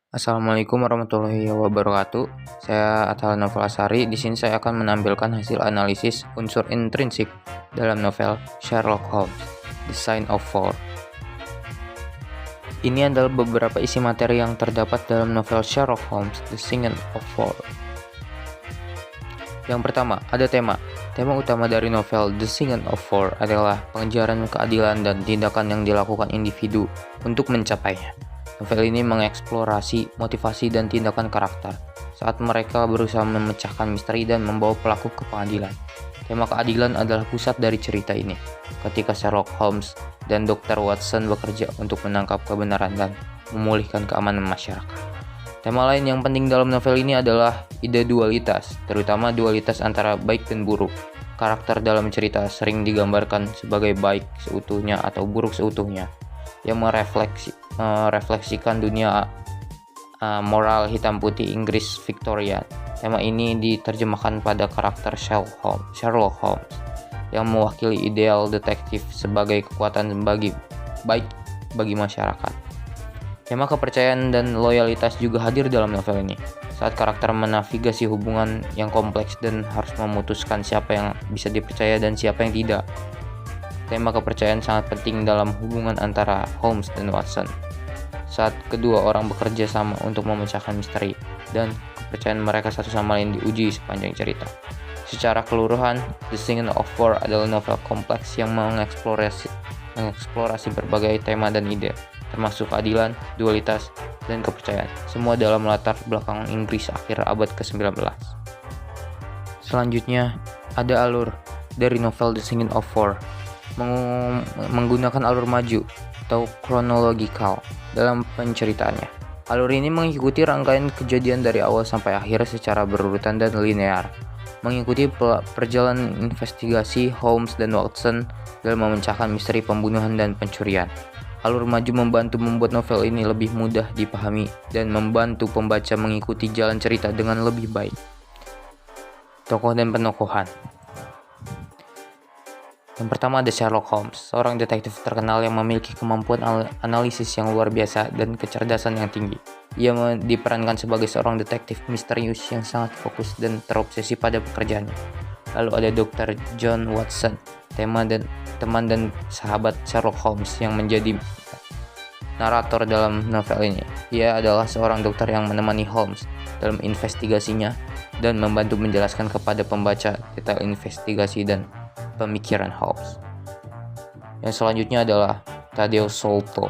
Assalamualaikum warahmatullahi wabarakatuh. Saya Atal Novel Asari. Di sini saya akan menampilkan hasil analisis unsur intrinsik dalam novel Sherlock Holmes, The Sign of Four. Ini adalah beberapa isi materi yang terdapat dalam novel Sherlock Holmes, The Sign of Four. Yang pertama, ada tema. Tema utama dari novel The Sign of Four adalah pengejaran keadilan dan tindakan yang dilakukan individu untuk mencapainya. Novel ini mengeksplorasi motivasi dan tindakan karakter saat mereka berusaha memecahkan misteri dan membawa pelaku ke pengadilan. Tema keadilan adalah pusat dari cerita ini, ketika Sherlock Holmes dan Dr. Watson bekerja untuk menangkap kebenaran dan memulihkan keamanan masyarakat. Tema lain yang penting dalam novel ini adalah ide dualitas, terutama dualitas antara baik dan buruk. Karakter dalam cerita sering digambarkan sebagai baik seutuhnya atau buruk seutuhnya, yang merefleksikan dunia moral hitam putih Inggris Victorian. Tema ini diterjemahkan pada karakter Sherlock Holmes, yang mewakili ideal detektif sebagai kekuatan baik bagi masyarakat. Tema kepercayaan dan loyalitas juga hadir dalam novel ini, saat karakter menavigasi hubungan yang kompleks dan harus memutuskan siapa yang bisa dipercaya dan siapa yang tidak. Tema kepercayaan sangat penting dalam hubungan antara Holmes dan Watson, saat kedua orang bekerja sama untuk memecahkan misteri, dan kepercayaan mereka satu sama lain diuji sepanjang cerita. Secara keseluruhan, The Sign of Four adalah novel kompleks yang mengeksplorasi berbagai tema dan ide, termasuk keadilan, dualitas, dan kepercayaan, semua dalam latar belakang Inggris akhir abad ke-19. Selanjutnya, ada alur dari novel The Sign of Four, menggunakan alur maju atau chronological dalam penceritaannya. Alur ini mengikuti rangkaian kejadian dari awal sampai akhir secara berurutan dan linear, mengikuti perjalanan investigasi Holmes dan Watson dalam memecahkan misteri pembunuhan dan pencurian. Alur maju membantu membuat novel ini lebih mudah dipahami dan membantu pembaca mengikuti jalan cerita dengan lebih baik. Tokoh dan penokohan. Yang pertama ada Sherlock Holmes, seorang detektif terkenal yang memiliki kemampuan analisis yang luar biasa dan kecerdasan yang tinggi. Ia diperankan sebagai seorang detektif misterius yang sangat fokus dan terobsesi pada pekerjaannya. Lalu ada Dr. John Watson, teman dan sahabat Sherlock Holmes yang menjadi narator dalam novel ini. Ia adalah seorang dokter yang menemani Holmes dalam investigasinya dan membantu menjelaskan kepada pembaca detail investigasi dan pemikiran Holmes. Yang selanjutnya adalah Tadeo Solto,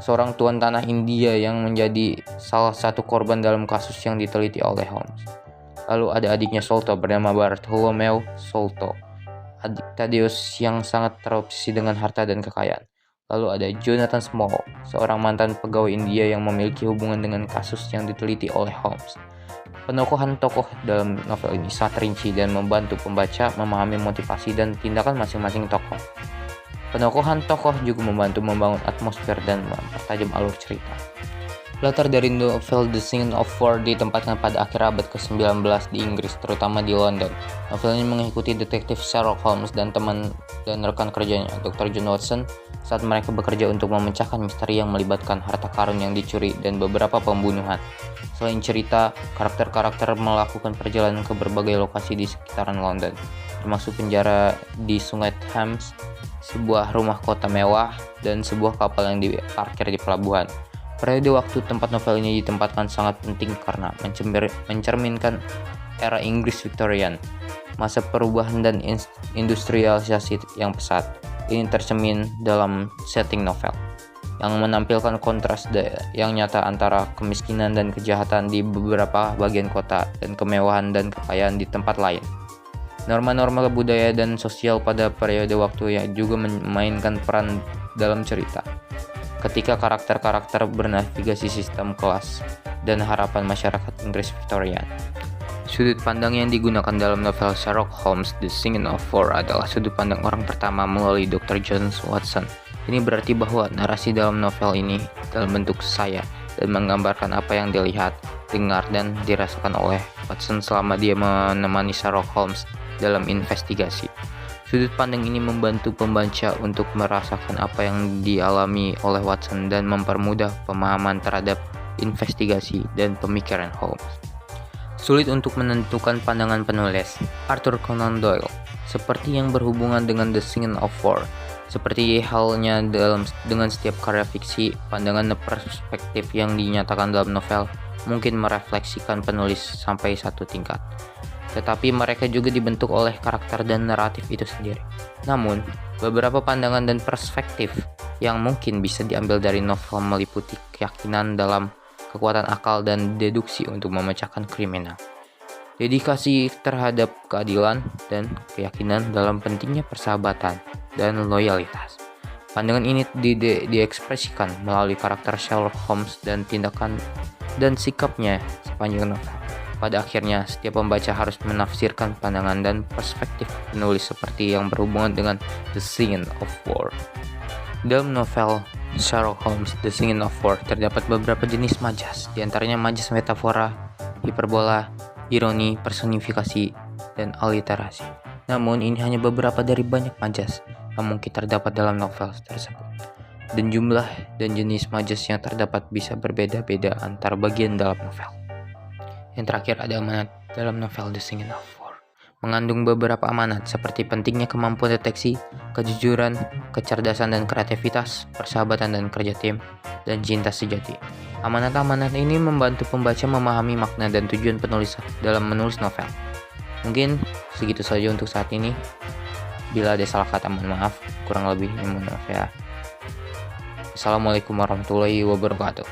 seorang tuan tanah India yang menjadi salah satu korban dalam kasus yang diteliti oleh Holmes. Lalu ada adiknya Solto bernama Bartholomew Solto, adik Thaddeus yang sangat terobsesi dengan harta dan kekayaan. Lalu ada Jonathan Small, seorang mantan pegawai India yang memiliki hubungan dengan kasus yang diteliti oleh Holmes. Penokohan tokoh dalam novel ini sangat rinci dan membantu pembaca memahami motivasi dan tindakan masing-masing tokoh. Penokohan tokoh juga membantu membangun atmosfer dan mempertajam alur cerita. Latar dari novel The Sign of Four ditempatkan pada akhir abad ke-19 di Inggris, terutama di London. Novel ini mengikuti detektif Sherlock Holmes dan teman dan rekan kerjanya, Dr. John Watson, saat mereka bekerja untuk memecahkan misteri yang melibatkan harta karun yang dicuri dan beberapa pembunuhan. Selain cerita, karakter-karakter melakukan perjalanan ke berbagai lokasi di sekitaran London, termasuk penjara di Sungai Thames, sebuah rumah kota mewah, dan sebuah kapal yang diparkir di pelabuhan. Periode waktu tempat novel ini ditempatkan sangat penting karena mencerminkan era Inggris Victorian, masa perubahan dan industrialisasi yang pesat. Ini tercermin dalam setting novel, yang menampilkan kontras yang nyata antara kemiskinan dan kejahatan di beberapa bagian kota dan kemewahan dan kekayaan di tempat lain. Norma-norma budaya dan sosial pada periode waktu yang juga memainkan peran dalam cerita, ketika karakter-karakter bernavigasi sistem kelas dan harapan masyarakat Inggris Victorian. Sudut pandang yang digunakan dalam novel Sherlock Holmes The Sign of Four adalah sudut pandang orang pertama melalui Dr. John Watson. Ini berarti bahwa narasi dalam novel ini dalam bentuk saya dan menggambarkan apa yang dilihat, dengar, dan dirasakan oleh Watson selama dia menemani Sherlock Holmes dalam investigasi. Sudut pandang ini membantu pembaca untuk merasakan apa yang dialami oleh Watson dan mempermudah pemahaman terhadap investigasi, dan pemikiran Holmes. Sulit untuk menentukan pandangan penulis, Arthur Conan Doyle, seperti yang berhubungan dengan The Singing of War. Seperti halnya dengan setiap karya fiksi, pandangan dan perspektif yang dinyatakan dalam novel mungkin merefleksikan penulis sampai satu tingkat. Tetapi mereka juga dibentuk oleh karakter dan naratif itu sendiri. Namun, beberapa pandangan dan perspektif yang mungkin bisa diambil dari novel meliputi keyakinan dalam kekuatan akal dan deduksi untuk memecahkan kriminal, dedikasi terhadap keadilan, dan keyakinan dalam pentingnya persahabatan dan loyalitas. Pandangan ini diekspresikan melalui karakter Sherlock Holmes dan tindakan dan sikapnya sepanjang novel. Pada akhirnya, setiap pembaca harus menafsirkan pandangan dan perspektif penulis seperti yang berhubungan dengan The Singing of War. Dalam novel Sherlock Holmes The Singing of War terdapat beberapa jenis majas, diantaranya majas metafora, hiperbola, ironi, personifikasi, dan aliterasi. Namun ini hanya beberapa dari banyak majas yang mungkin terdapat dalam novel tersebut. Dan jumlah dan jenis majas yang terdapat bisa berbeda-beda antar bagian dalam novel. Yang terakhir ada amanat dalam novel The Singing of War. Mengandung beberapa amanat seperti pentingnya kemampuan deteksi, kejujuran, kecerdasan dan kreativitas, persahabatan dan kerja tim, dan cinta sejati. Amanat-amanat ini membantu pembaca memahami makna dan tujuan penulis dalam menulis novel. Mungkin segitu saja untuk saat ini. Bila ada salah kata mohon maaf, kurang lebihnya mohon maaf ya. Assalamualaikum warahmatullahi wabarakatuh.